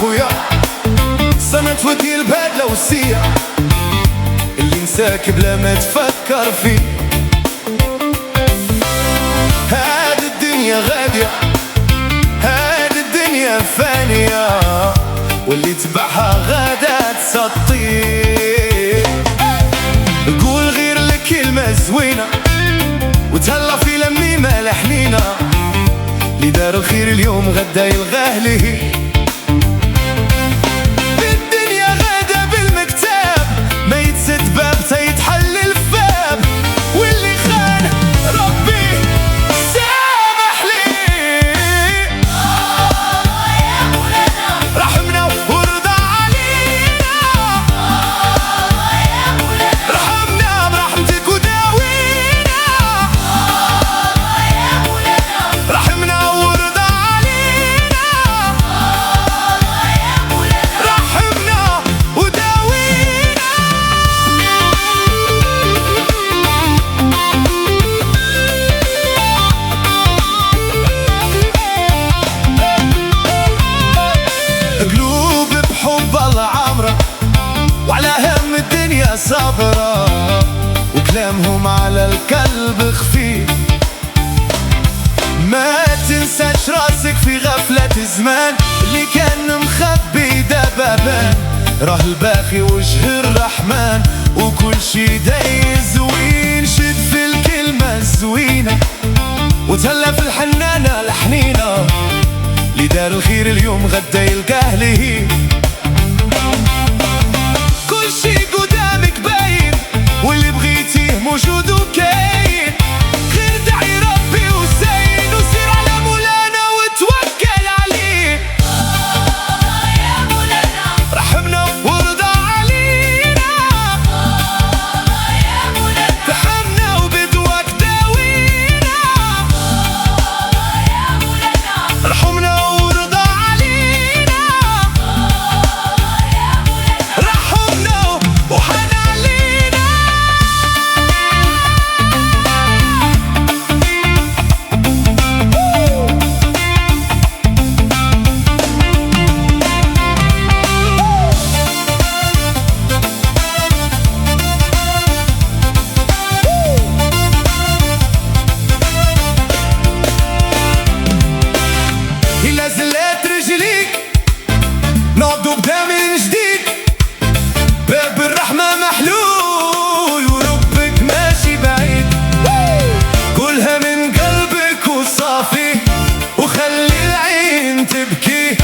خويا، سند ودي البدلة والسيع اللي نساك بلا ما تفكر فيه. هاد الدنيا غادية، هاد الدنيا فانية، واللي تبعها غادا تسطيه. قول غير لك كلمة زوينة وتهلا في لميمة لحنينة، اللي دار الخير اليوم غدا يلغاه ليه. الدنيا غادا بالمكتاب، ما يتسد باب تيتحل الفاب، واللي خان ربي سامح ليه. يا مولانا رحمنا ورضى علينا، يا مولانا رحمنا برحمتك وداوينا، يا مولانا رحمنا ورضى علينا، يا مولانا رحمنا وداوينا. قلوب بحب الله عامرة، وعلى هم الدنيا صابرة، وكلامهم على القلب خفيف. ما تنساش راسك في غفلة الزمان، اللي كان مخبي دابا بان. راه الباقي وجه الرحمن، وكل شي داير زوين. شد في الكلمة الزوينة وتهلا في الحنانة الحنينة، اللي دار الخير اليوم غدا يلقاه ليه. كل شي قدامك باين، واللي بغيتيه موجود وكاين. غير دعي ربي وسين، وسير على مولانا وتوكل عليه. يا مولانا رحمنا ورضى علينا، يا مولانا رحمنا وبدواك داوينا، يا مولانا رحمنا ورضى علينا، يا مولانا رحمنا وحن علينا. إلا زلات رجليك نعضو بدا من جديد، باب الرحمة محلول وربك ماشي بعيد. كلها من قلبك وصافي، وخلي العين تبكي.